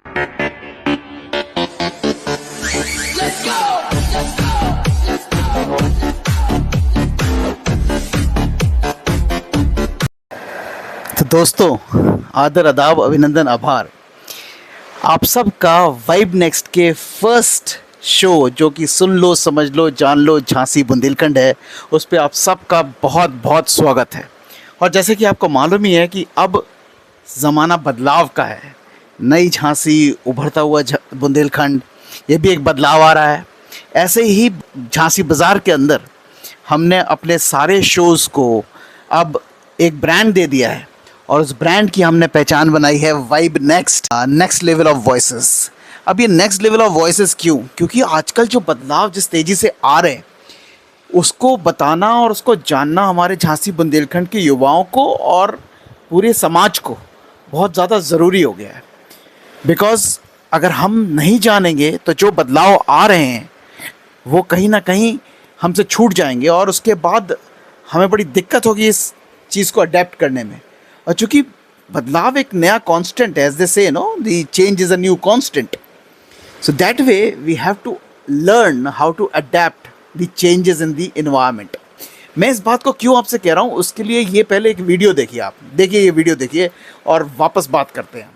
तो दोस्तों, आदर आदाब अभिनंदन आभार। आप सब का वाइब नेक्स्ट के फर्स्ट शो जो कि सुन लो समझ लो जान लो झांसी बुंदेलखंड है, उस पे आप सब का बहुत बहुत स्वागत है। और जैसे कि आपको मालूम ही है कि अब ज़माना बदलाव का है। नई झांसी, उभरता हुआ बुंदेलखंड, ये भी एक बदलाव आ रहा है। ऐसे ही झांसी बाज़ार के अंदर हमने अपने सारे शोज़ को अब एक ब्रांड दे दिया है और उस ब्रांड की हमने पहचान बनाई है vibe next level of voices. अब ये नेक्स्ट लेवल ऑफ वॉइसेस क्यों? क्योंकि आजकल जो बदलाव जिस तेज़ी से आ रहे हैं उसको बताना और उसको जानना हमारे झांसी बुंदेलखंड के युवाओं को और पूरे समाज को बहुत ज़्यादा ज़रूरी हो गया है। बिकॉज़ अगर हम नहीं जानेंगे तो जो बदलाव आ रहे हैं वो कहीं ना कहीं हमसे छूट जाएंगे और उसके बाद हमें बड़ी दिक्कत होगी इस चीज़ को अडेप्ट करने में। और चूँकि बदलाव एक नया कांस्टेंट है, as they say know the change is a new constant, so that way we have to learn how to adapt the changes in the environment. मैं इस बात को क्यों आपसे कह रहा हूँ, उसके लिए ये पहले एक वीडियो देखिए। आप देखिए, ये वीडियो देखिए और वापस बात करते हैं।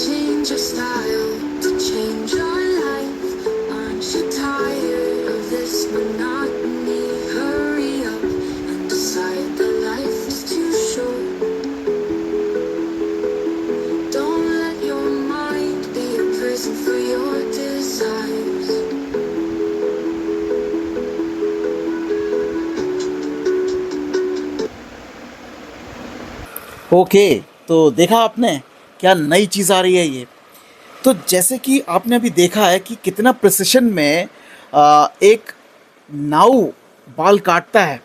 Change your style to change your life. Aren't you tired of this monotony? Hurry up and decide that life is too short. Don't let your mind be a prison for your desires. Okay, तो देखा आपने क्या नई चीज़ आ रही है ये। तो जैसे कि आपने अभी देखा है कि कितना प्रिसिशन में एक नाउ बाल काटता है,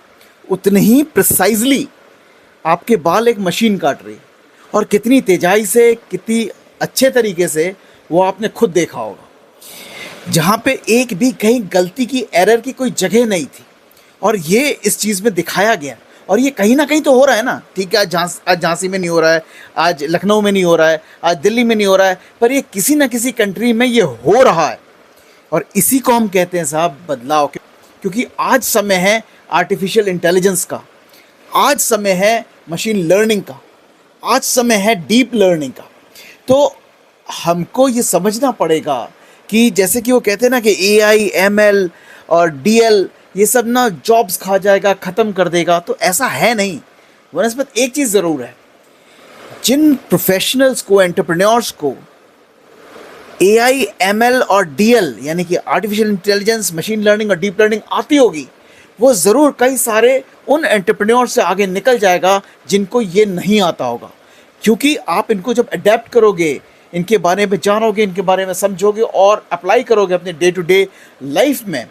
उतने ही प्रिसाइजली आपके बाल एक मशीन काट रही है। और कितनी तेज़ाई से, कितनी अच्छे तरीके से वो आपने खुद देखा होगा, जहाँ पे एक भी कहीं गलती की, एरर की कोई जगह नहीं थी। और ये इस चीज़ में दिखाया गया। और ये कहीं ना कहीं तो हो रहा है ना। ठीक है, आज झांसी में नहीं हो रहा है, आज लखनऊ में नहीं हो रहा है, आज दिल्ली में नहीं हो रहा है, पर ये किसी ना किसी कंट्री में ये हो रहा है। और इसी को हम कहते हैं साहब बदलाव। क्योंकि आज समय है आर्टिफिशियल इंटेलिजेंस का, आज समय है मशीन लर्निंग का, आज समय है डीप लर्निंग का। तो हमको ये समझना पड़ेगा कि जैसे कि वो कहते हैं ना कि AI, ML और DL ये सब ना जॉब्स खा जाएगा, ख़त्म कर देगा, तो ऐसा है नहीं। वनस्पत एक चीज़ ज़रूर है, जिन प्रोफेशनल्स को, एंटरप्रेन्योर्स को AI, ML और DL यानी कि आर्टिफिशियल इंटेलिजेंस, मशीन लर्निंग और डीप लर्निंग आती होगी, वो ज़रूर कई सारे उन एंटरप्रेन्योर्स से आगे निकल जाएगा जिनको ये नहीं आता होगा। क्योंकि आप इनको जब अडेप्ट करोगे, इनके बारे में जानोगे, इनके बारे में समझोगे और अप्लाई करोगे अपने डे टू डे लाइफ में,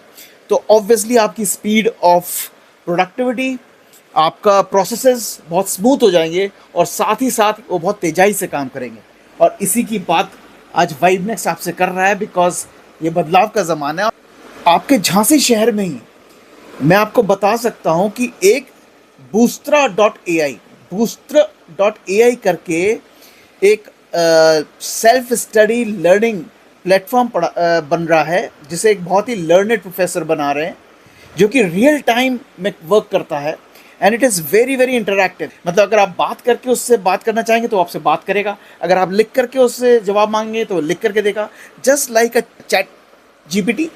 तो ऑब्वियसली आपकी स्पीड ऑफ प्रोडक्टिविटी, आपका प्रोसेसेस बहुत स्मूथ हो जाएंगे और साथ ही साथ वो बहुत तेज़ाई से काम करेंगे। और इसी की बात आज वाइब नेक्स्ट आपसे कर रहा है, बिकॉज ये बदलाव का ज़माना है। आपके झांसी शहर में ही मैं आपको बता सकता हूँ कि एक बूस्टर.ai करके एक सेल्फ स्टडी लर्निंग प्लेटफॉर्म बन रहा है, जिसे एक बहुत ही लर्नेड प्रोफेसर बना रहे हैं, जो कि रियल टाइम में वर्क करता है। And it is very very interactive. मतलब अगर आप बात करके उससे बात करना चाहेंगे तो आपसे बात करेगा, अगर आप लिख करके उससे जवाब मांगेंगे तो लिख करके देगा, just like a chat GPT।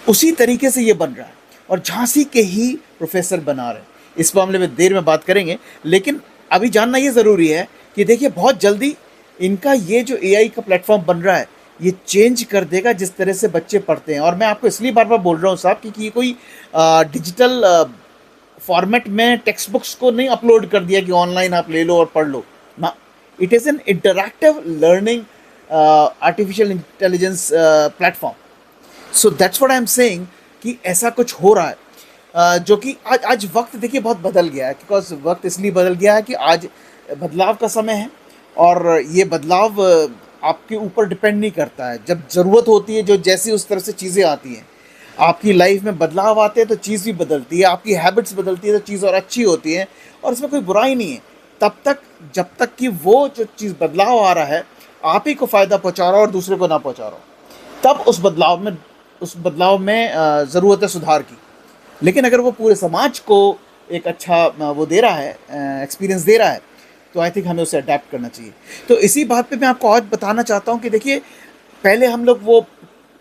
उसी तरीके से ये बन रहा है और झांसी के ही प्रोफेसर बना रहे हैं। इस मामले में देर में बात करेंगे, लेकिन अभी जानना ये ज़रूरी है कि देखिए बहुत जल्दी इनका ये जो AI का प्लेटफॉर्म बन रहा है, ये चेंज कर देगा जिस तरह से बच्चे पढ़ते हैं। और मैं आपको इसलिए बार बार बोल रहा हूँ साहब, क्योंकि ये कोई डिजिटल फॉर्मेट में टेक्स्ट बुक्स को नहीं अपलोड कर दिया कि ऑनलाइन आप ले लो और पढ़ लो ना। It is an interactive learning artificial intelligence platform. So that's what I am saying कि ऐसा कुछ हो रहा है, जो कि आज वक्त देखिए बहुत बदल गया है। बिकॉज वक्त इसलिए बदल गया है कि आज बदलाव का समय है और ये बदलाव आपके ऊपर डिपेंड नहीं करता है। जब ज़रूरत होती है, जो जैसी उस तरह से चीज़ें आती हैं, आपकी लाइफ में बदलाव आते हैं तो चीज़ भी बदलती है, आपकी हैबिट्स बदलती है तो चीज़ और अच्छी होती है। और इसमें कोई बुराई नहीं है तब तक जब तक कि वो जो चीज़ बदलाव आ रहा है आप ही को फ़ायदा पहुंचा रहा हो और दूसरे को ना पहुंचा रहा हो, तब उस बदलाव में ज़रूरत है सुधार की। लेकिन अगर वो पूरे समाज को एक अच्छा वो दे रहा है, एक्सपीरियंस दे रहा है, तो आई थिंक हमें उसे अडेप्ट करना चाहिए। तो इसी बात पे मैं आपको और बताना चाहता हूँ कि देखिए, पहले हम लोग वो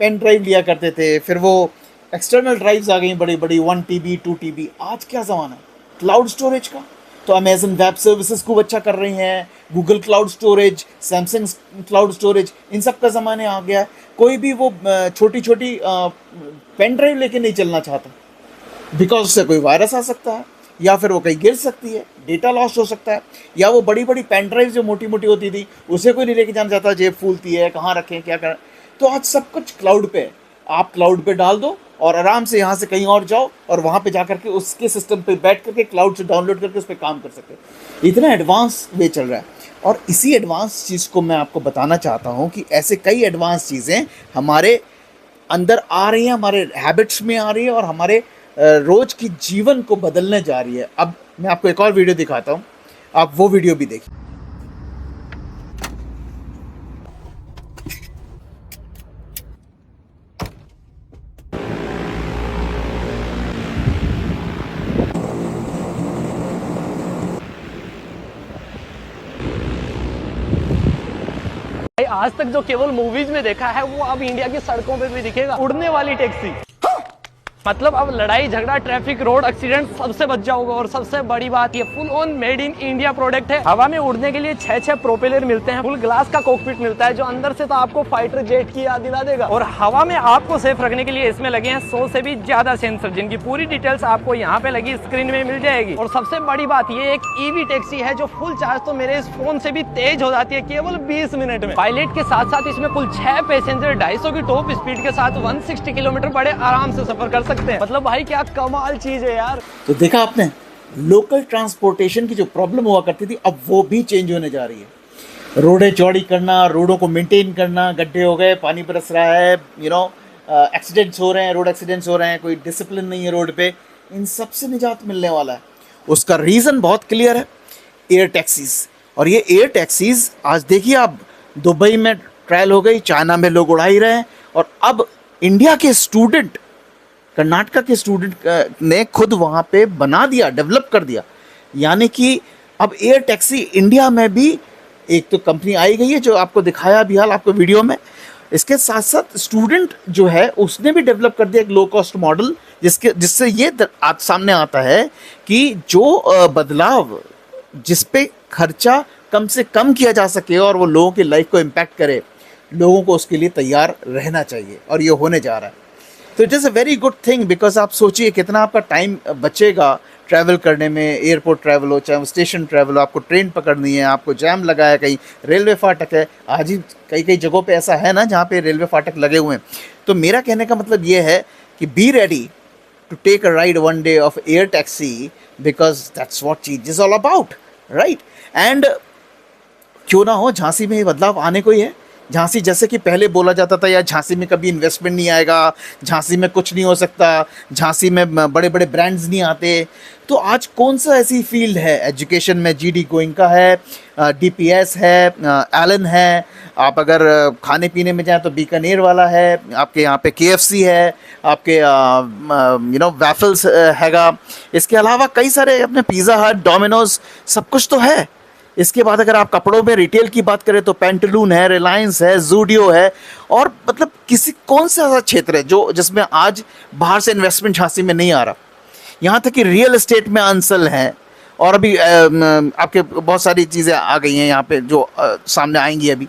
पेन ड्राइव लिया करते थे, फिर वो एक्सटर्नल ड्राइव्स आ गई बड़ी बड़ी, 1 TB 2 TB। आज क्या ज़माना है क्लाउड स्टोरेज का। तो अमेजन वेब सर्विसेज खूब अच्छा कर रही हैं, Google cloud storage, Samsung cloud storage, इन सब का ज़माने आ गया है। कोई भी वो छोटी छोटी पेन ड्राइव लेके नहीं चलना चाहता, बिकॉज उससे कोई वायरस आ सकता है, या फिर वो कहीं गिर सकती है, डेटा लॉस हो सकता है, या वो बड़ी बड़ी पेन ड्राइव जो मोटी मोटी होती थी उसे कोई नहीं लेके जाना चाहता, जेब फूलती है, कहाँ रखें क्या करें। तो आज सब कुछ क्लाउड पे है, आप क्लाउड पे डाल दो और आराम से यहाँ से कहीं और जाओ और वहाँ पे जा करके उसके सिस्टम पे बैठ करके क्लाउड से डाउनलोड करके उस पर काम कर सकते हैं। इतना एडवांस वे चल रहा है। और इसी एडवांस चीज़ को मैं आपको बताना चाहता हूँ कि ऐसे कई एडवांस चीज़ें हमारे अंदर आ रही हैं, हमारे हैबिट्स में आ रही है और हमारे रोज की जीवन को बदलने जा रही है। अब मैं आपको एक और वीडियो दिखाता हूँ, आप वो वीडियो भी देखिए। भाई आज तक जो केवल मूवीज में देखा है वो अब इंडिया की सड़कों पे भी दिखेगा। उड़ने वाली टैक्सी, मतलब अब लड़ाई झगड़ा ट्रैफिक रोड एक्सीडेंट सबसे बच जाओगे। और सबसे बड़ी बात ये full on made in India product है। हवा में उड़ने के लिए 6 प्रोपेलर मिलते हैं, फुल ग्लास का कॉकपिट मिलता है जो अंदर से तो आपको फाइटर जेट की याद दिला देगा। और हवा में आपको सेफ रखने के लिए इसमें लगे हैं 100 से भी ज्यादा सेंसर, जिनकी पूरी डिटेल्स आपको यहाँ पे लगी स्क्रीन में मिल जाएगी। और सबसे बड़ी बात ये एक ईवी टैक्सी है जो फुल चार्ज तो मेरे इस फोन से भी तेज हो जाती है केवल 20 मिनट में। पायलट के साथ साथ इसमें कुल 6 पैसेंजर 250 की टॉप स्पीड के साथ 160 किलोमीटर बड़े आराम से सफर कर सकते हैं। मतलब भाई क्या कमाल चीज है यार। तो देखा आपने, लोकल ट्रांसपोर्टेशन की जो प्रॉब्लम हुआ करती थी अब वो भी चेंज होने जा रही है। रोडें चौड़ी करना, रोडों को मेंटेन करना, गड्ढे हो गए, पानी बरस रहा है, एक्सीडेंट्स हो रहे हैं, रोड एक्सीडेंट्स हो रहे हैं, कोई डिसिप्लिन नहीं है रोड पे, इन सब से निजात मिलने वाला है। उसका रीज़न बहुत क्लियर है, एयर टैक्सीज। और ये एयर टैक्सीज आज देखिए आप, दुबई में ट्रायल हो गई, चाइना में लोग उड़ा ही रहे हैं, और अब इंडिया के स्टूडेंट, कर्नाटका के स्टूडेंट ने खुद वहाँ पे बना दिया, डेवलप कर दिया। यानी कि अब एयर टैक्सी इंडिया में भी एक तो कंपनी आई गई है जो आपको दिखाया भी हाल आपको वीडियो में। इसके साथ साथ स्टूडेंट जो है उसने भी डेवलप कर दिया एक लो कॉस्ट मॉडल, जिससे ये आज सामने आता है कि जो बदलाव जिस पे खर्चा कम से कम किया जा सके और वो लोगों की लाइफ को इम्पैक्ट करे, लोगों को उसके लिए तैयार रहना चाहिए, और ये होने जा रहा है। तो it is a very good thing, because आप सोचिए कितना आपका टाइम बचेगा ट्रैवल करने में, एयरपोर्ट ट्रैवल हो चाहे स्टेशन ट्रैवल हो, आपको ट्रेन पकड़नी है, आपको जैम लगा है, कहीं रेलवे फाटक है। आज ही कई कई जगहों पे ऐसा है ना जहाँ पे रेलवे फाटक लगे हुए हैं। तो मेरा कहने का मतलब ये है कि be ready to take a ride one day of air taxi, because that's what चीज is all about, right. And क्यों ना हो, झांसी में ये बदलाव आने को ही है। झांसी जैसे कि पहले बोला जाता था यार झांसी में कभी इन्वेस्टमेंट नहीं आएगा, झांसी में कुछ नहीं हो सकता, झांसी में बड़े बड़े ब्रांड्स नहीं आते। तो आज कौन सा ऐसी फील्ड है एजुकेशन में, जीडी गोइंका है, डीपीएस है, एलन है, आप अगर खाने पीने में जाएं तो बीकानेर वाला है, आपके यहाँ पे केएफसी है, आपके वैफल्स हैगा, इसके अलावा कई सारे अपने पिज़्ज़ा हट, डोमिनोज, सब कुछ तो है। इसके बाद अगर आप कपड़ों में रिटेल की बात करें तो पेंटलून है, रिलायंस है, जूडियो है, और मतलब कौन सा ऐसा क्षेत्र है जो जिसमें आज बाहर से इन्वेस्टमेंट झांसी में नहीं आ रहा। यहाँ तक कि रियल एस्टेट में अंसल है, और अभी आपके बहुत सारी चीज़ें आ गई हैं यहाँ पे जो सामने आएंगी अभी।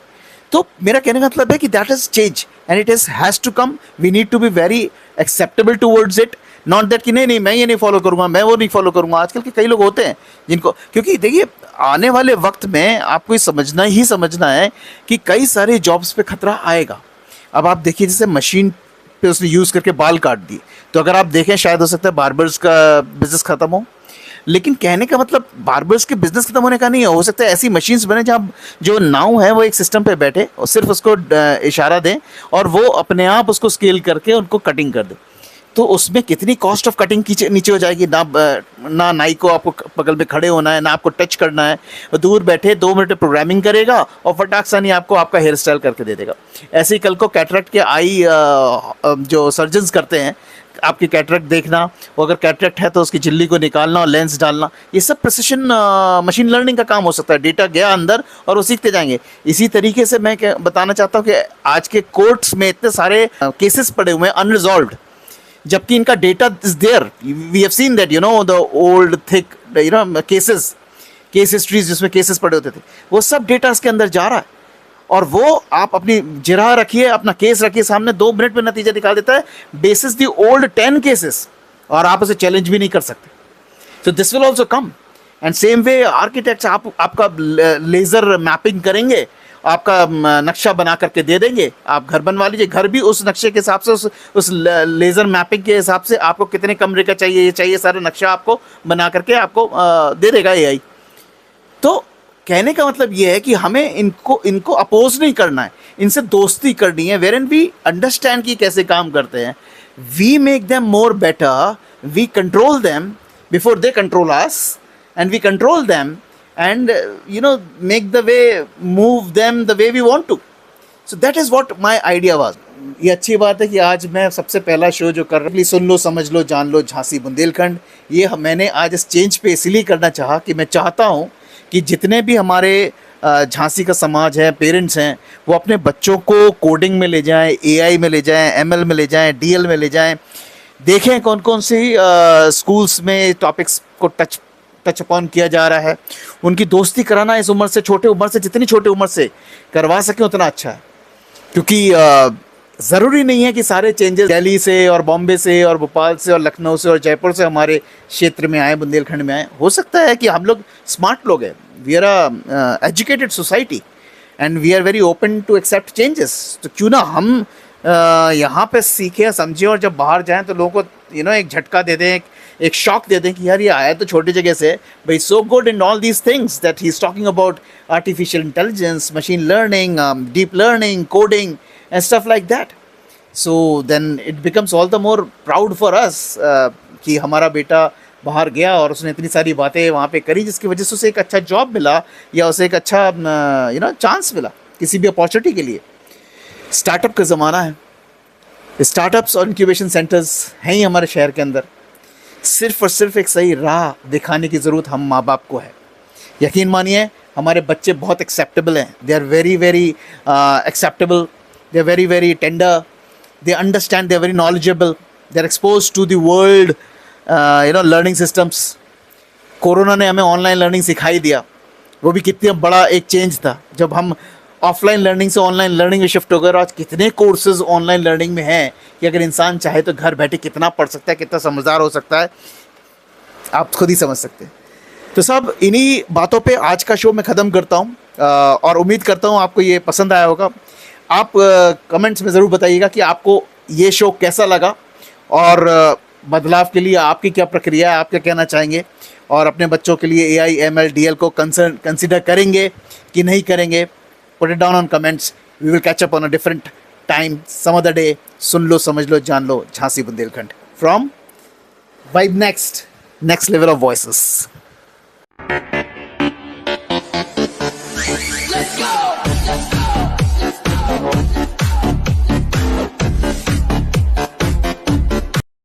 तो मेरा कहने का मतलब है कि that is change and it has to come. We need to be very acceptable towards it, not that कि नहीं मैं ये नहीं फॉलो करूँगा, मैं वो नहीं फॉलो करूँगा। आजकल के कई लोग होते हैं जिनको, क्योंकि देखिए आने वाले वक्त में आपको ये समझना है कि कई सारे जॉब्स पे खतरा आएगा। अब आप देखिए जैसे मशीन पे उसने यूज़ करके बाल काट दिए, तो अगर आप देखें शायद हो सकता है बार्बर्स का बिजनेस ख़त्म हो। लेकिन कहने का मतलब बार्बर्स के बिजनेस खत्म होने का नहीं है, हो सकता है ऐसी मशीन्स बने जहाँ जो नाव है वो एक सिस्टम पे बैठे और सिर्फ उसको इशारा दें और वो अपने आप उसको स्केल करके उनको कटिंग कर दे। तो उसमें कितनी कॉस्ट ऑफ कटिंग नीचे हो जाएगी। ना नाई को आपको बगल में खड़े होना है, ना आपको टच करना है, वो दूर बैठे 2 मिनट में प्रोग्रामिंग करेगा और फटाक सा नहीं आपको आपका हेयर स्टाइल करके दे देगा। ऐसे ही कल को कैटरेक्ट के आई जो सर्जन्स करते हैं, आपकी कैटरेक्ट देखना, वो अगर कैटरेक्ट है तो उसकी झिल्ली को निकालना और लेंस डालना, ये सब प्रिसिशन मशीन लर्निंग का काम हो सकता है। डेटा गया अंदर और वो सीखते जाएंगे। इसी तरीके से मैं बताना चाहता हूँ कि आज के कोर्ट्स में इतने सारे केसेस पड़े हुए हैं अनरिजॉल्व्ड, जबकि इनका data is there. We have seen that, you know, the old thick cases, case histories जिसमें केसेस पड़े होते थे, वो सब डेटा इसके अंदर जा रहा है। और वो आप अपनी जिरह रखिए, अपना केस रखिए सामने, 2 मिनट में नतीजा निकाल देता है बेसिस दी ओल्ड 10 केसेस, और आप उसे चैलेंज भी नहीं कर सकते। So this will also come. And same way architects आपका लेज़र मैपिंग करेंगे, आपका नक्शा बना करके दे देंगे, आप घर बनवा लीजिए। घर भी उस नक्शे के हिसाब से, उस लेज़र मैपिंग के हिसाब से आपको कितने कमरे का चाहिए, ये चाहिए, सारा नक्शा आपको बना करके आपको दे देगा एआई। तो कहने का मतलब ये है कि हमें इनको अपोज नहीं करना है, इनसे दोस्ती करनी है, वेर एंड वी अंडरस्टैंड कि कैसे काम करते हैं। We make them more better, we control them before they control us, and we control them and make the way, move them the way we want to. So that is what my idea was. ये अच्छी बात है कि आज मैं सबसे पहला show जो कर रहा हूँ, सुन लो समझ लो जान लो झांसी बुंदेलखंड, ये मैंने आज इस चेंज पे इसलिए करना चाहा कि मैं चाहता हूँ कि जितने भी हमारे झांसी का समाज है, पेरेंट्स हैं, वो अपने बच्चों को कोडिंग में ले जाएं, एआई में ले जाएं, एमएल में ले जाएं, डीएल में ले जाएं, देखें कौन कौन सी स्कूल्स में टॉपिक्स को टच अपॉन किया जा रहा है। उनकी दोस्ती कराना इस उम्र से, छोटे उम्र से, जितनी छोटे उम्र से करवा सकें उतना अच्छा है। क्योंकि ज़रूरी नहीं है कि सारे चेंजेस दिल्ली से और बॉम्बे से और भोपाल से और लखनऊ से और जयपुर से हमारे क्षेत्र में आए, बुंदेलखंड में आए। हो सकता है कि हम लोग स्मार्ट लोग हैं, we are a educated society and we are very open to accept changes. तो क्यों ना हम यहाँ पे सीखें, समझें, और जब बाहर जाएं तो लोगों को एक झटका दे दें, एक शॉक दे दें कि यार ये आया तो छोटी जगह से, but so good in all these things that he is talking about artificial intelligence, machine learning, deep learning, coding and stuff like that. So then it becomes all the more proud for us कि हमारा बेटा बाहर गया और उसने इतनी सारी बातें वहाँ पे करी, जिसकी वजह से उसे एक अच्छा जॉब मिला या उसे एक अच्छा चांस मिला किसी भी अपॉर्चुनिटी के लिए। स्टार्टअप का ज़माना है, स्टार्टअप्स और इंक्यूबेशन सेंटर्स हैं ही हमारे शहर के अंदर। सिर्फ और सिर्फ एक सही राह दिखाने की ज़रूरत हम माँ बाप को है। यकीन मानिए हमारे बच्चे बहुत एक्सेप्टेबल हैं, they are very very acceptable, they are very very tender, they understand, they are very knowledgeable, they are expose to the world learning systems. Corona ने हमें ऑनलाइन लर्निंग सिखाई दिया, वो भी कितना बड़ा एक चेंज था जब हम ऑफलाइन लर्निंग से ऑनलाइन लर्निंग में शिफ्ट हो गए। आज कितने कोर्सेज ऑनलाइन लर्निंग में हैं कि अगर इंसान चाहे तो घर बैठे कितना पढ़ सकता है, कितना समझदार हो सकता है, आप खुद ही समझ सकते हैं। तो सब इन्हीं बातों पे आज का शो मैं ख़त्म करता हूँ और उम्मीद करता हूँ आपको ये पसंद आया होगा। आप कमेंट्स में ज़रूर बताइएगा कि आपको ये शो कैसा लगा और बदलाव के लिए आपकी क्या प्रक्रिया है, आप क्या कहना चाहेंगे, और अपने बच्चों के लिए AI ML DL को कंसिडर करेंगे कि नहीं करेंगे। Put it down on comments. We will catch up on a different time, some other day. सुन लो समझ लो जान लो Jhansi Bundelkhand from Vibe Next level of voices.